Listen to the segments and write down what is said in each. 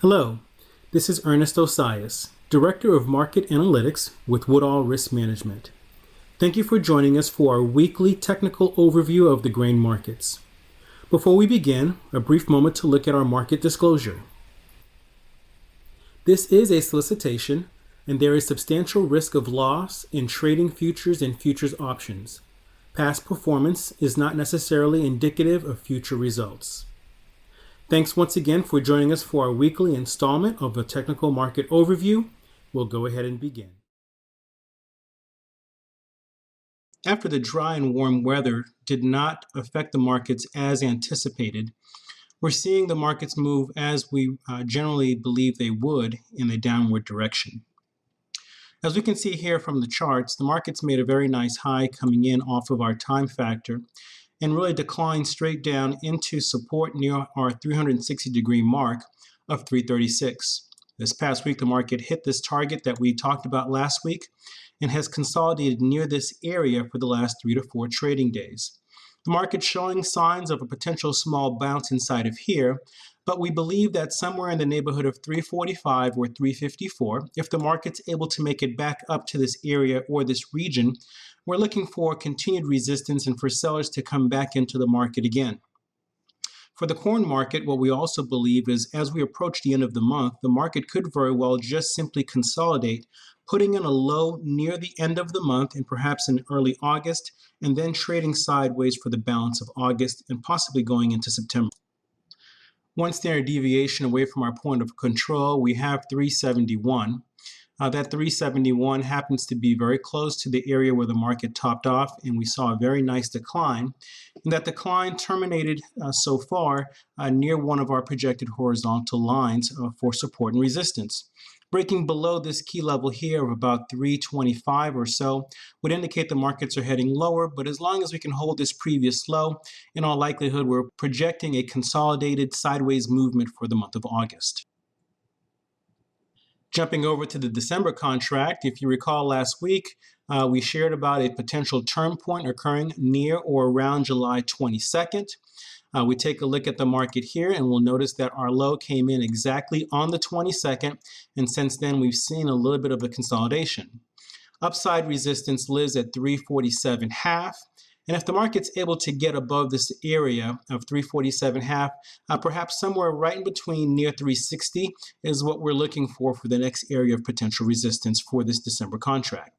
Hello, this is Ernest Osias, Director of Market Analytics with Woodall Risk Management. Thank you for joining us for our weekly technical overview of the grain markets. Before we begin, a brief moment to look at our market disclosure. This is a solicitation, and there is substantial risk of loss in trading futures and futures options. Past performance is not necessarily indicative of future results. Thanks once again for joining us for our weekly installment of the Technical Market Overview. We'll go ahead and begin. After the dry and warm weather did not affect the markets as anticipated, we're seeing the markets move as we generally believe they would in a downward direction. As we can see here from the charts, the markets made a very nice high coming in off of our time factor and really declined straight down into support near our 360-degree mark of 336. This past week, the market hit this target that we talked about last week and has consolidated near this area for the last 3 to 4 trading days. The market's showing signs of a potential small bounce inside of here, but we believe that somewhere in the neighborhood of 345 or 354, if the market's able to make it back up to this area or this region, we're looking for continued resistance and for sellers to come back into the market again. For the corn market, what we also believe is as we approach the end of the month, the market could very well just simply consolidate, putting in a low near the end of the month and perhaps in early August, and then trading sideways for the balance of August and possibly going into September. One standard deviation away from our point of control, we have 371. That 371 happens to be very close to the area where the market topped off, and we saw a very nice decline. And that decline terminated so far near one of our projected horizontal lines for support and resistance. Breaking below this key level here of about 325 or so would indicate the markets are heading lower, but as long as we can hold this previous low, in all likelihood, we're projecting a consolidated sideways movement for the month of August. Jumping over to the December contract, if you recall last week, we shared about a potential turn point occurring near or around July 22nd. We take a look at the market here and we'll notice that our low came in exactly on the 22nd, and since then we've seen a little bit of a consolidation. Upside resistance lives at 347.5, and if the market's able to get above this area of 347.5, perhaps somewhere right in between near 360 is what we're looking for the next area of potential resistance for this December contract.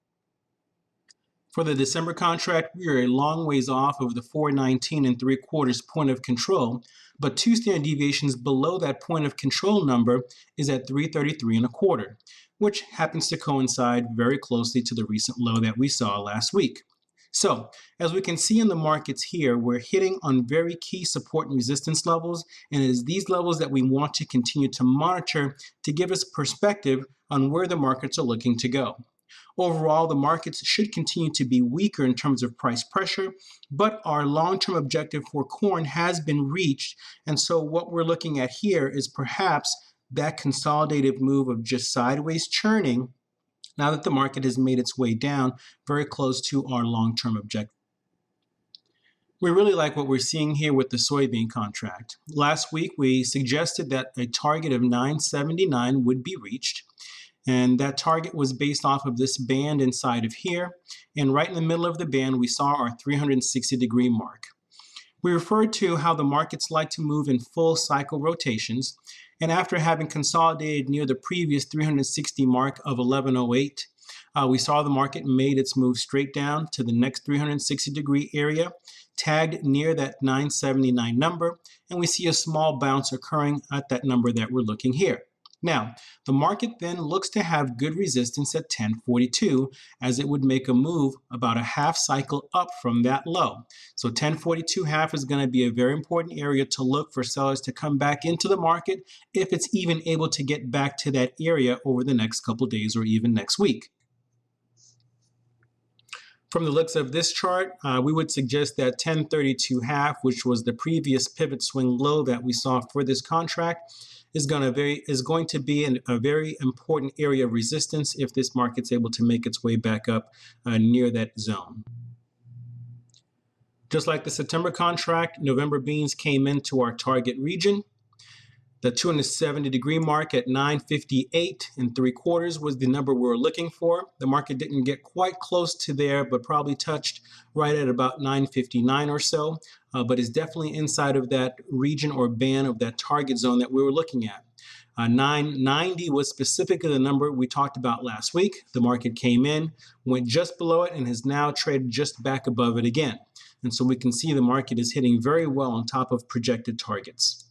For the December contract, we are a long ways off of the 419 3/4 point of control, but 2 standard deviations below that point of control number is at 333 1/4, which happens to coincide very closely to the recent low that we saw last week. So, as we can see in the markets here, we're hitting on very key support and resistance levels, and it is these levels that we want to continue to monitor to give us perspective on where the markets are looking to go. Overall, the markets should continue to be weaker in terms of price pressure, but our long-term objective for corn has been reached, and so what we're looking at here is perhaps that consolidative move of just sideways churning now that the market has made its way down very close to our long-term objective. We really like what we're seeing here with the soybean contract. Last week, we suggested that a target of 979 would be reached. And that target was based off of this band inside of here. And right in the middle of the band, we saw our 360-degree mark. We referred to how the markets like to move in full cycle rotations. And after having consolidated near the previous 360 mark of 1108, we saw the market made its move straight down to the next 360-degree area, tagged near that 979 number, and we see a small bounce occurring at that number that we're looking here. Now, the market then looks to have good resistance at 1042 as it would make a move about a half cycle up from that low. So 1042 half is going to be a very important area to look for sellers to come back into the market if it's even able to get back to that area over the next couple days or even next week. From the looks of this chart, we would suggest that 1032 half, which was the previous pivot swing low that we saw for this contract, is going to be a very important area of resistance if this market's able to make its way back up near that zone. Just like the September contract, November beans came into our target region. The 270-degree mark at 958 3/4 was the number we were looking for. The market didn't get quite close to there, but probably touched right at about 959 or so, but is definitely inside of that region or band of that target zone that we were looking at. 990 was specifically the number we talked about last week. The market came in, went just below it, and has now traded just back above it again. And so we can see the market is hitting very well on top of projected targets.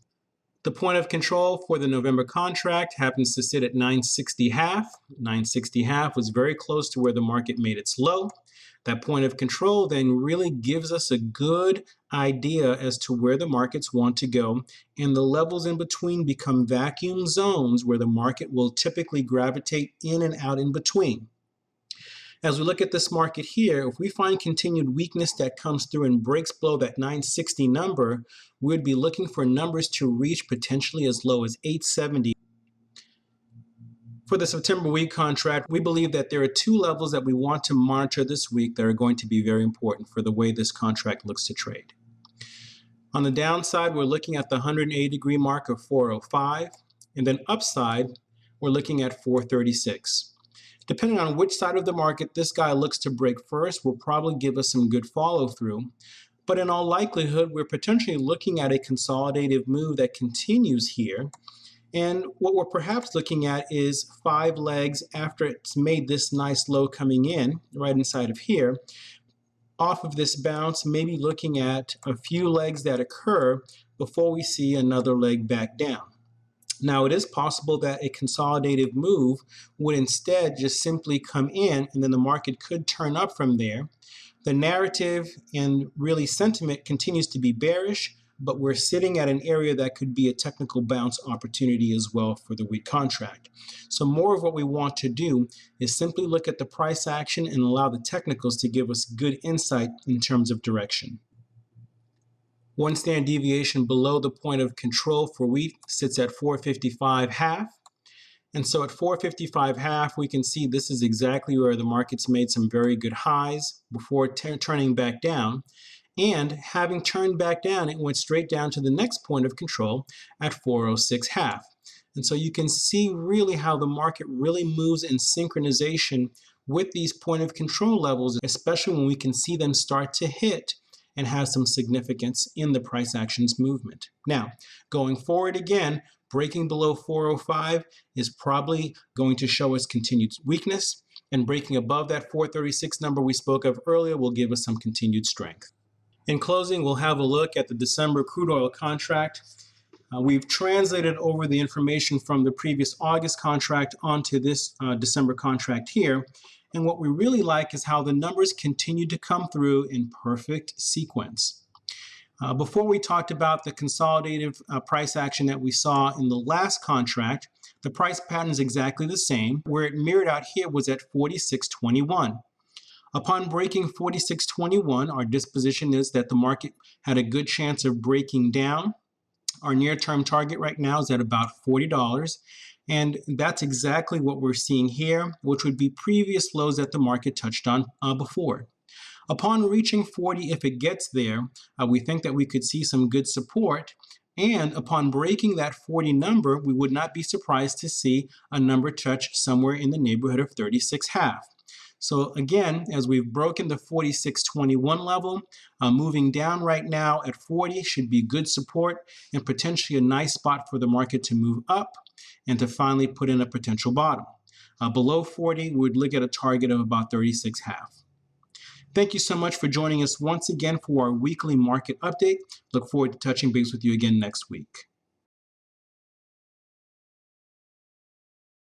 The point of control for the November contract happens to sit at 960.5. 960.5 was very close to where the market made its low. That point of control then really gives us a good idea as to where the markets want to go, and the levels in between become vacuum zones where the market will typically gravitate in and out in between. As we look at this market here, if we find continued weakness that comes through and breaks below that 960 number, we'd be looking for numbers to reach potentially as low as 870. For the September week contract, we believe that there are two levels that we want to monitor this week that are going to be very important for the way this contract looks to trade. On the downside, we're looking at the 180-degree mark of 405, and then upside, we're looking at 436. Depending on which side of the market this guy looks to break first will probably give us some good follow-through. But in all likelihood, we're potentially looking at a consolidative move that continues here. And what we're perhaps looking at is 5 legs after it's made this nice low coming in, right inside of here. Off of this bounce, maybe looking at a few legs that occur before we see another leg back down. Now, it is possible that a consolidative move would instead just simply come in and then the market could turn up from there. The narrative and really sentiment continues to be bearish, but we're sitting at an area that could be a technical bounce opportunity as well for the week contract. So more of what we want to do is simply look at the price action and allow the technicals to give us good insight in terms of direction. One standard deviation below the point of control for wheat sits at 455.5. And so at 455.5, we can see this is exactly where the market's made some very good highs before turning back down. And having turned back down, it went straight down to the next point of control at 406.5. And so you can see really how the market really moves in synchronization with these point of control levels, especially when we can see them start to hit and have some significance in the price actions movement. Now, going forward again, breaking below 405 is probably going to show us continued weakness, and breaking above that 436 number we spoke of earlier will give us some continued strength. In closing, we'll have a look at the December crude oil contract. We've translated over the information from the previous August contract onto this December contract here. And what we really like is how the numbers continue to come through in perfect sequence. Before we talked about the consolidative price action that we saw in the last contract, the price pattern is exactly the same. Where it mirrored out here was at 46.21. Upon breaking 46.21, our disposition is that the market had a good chance of breaking down. Our near-term target right now is at about $40. And that's exactly what we're seeing here, which would be previous lows that the market touched on before. Upon reaching 40, if it gets there, we think that we could see some good support. And upon breaking that 40 number, we would not be surprised to see a number touch somewhere in the neighborhood of 36.5. So again, as we've broken the 46.21 level, moving down right now at 40 should be good support and potentially a nice spot for the market to move up and to finally put in a potential bottom. Below 40, we would look at a target of about 36.5. Thank you so much for joining us once again for our weekly market update. Look forward to touching base with you again next week.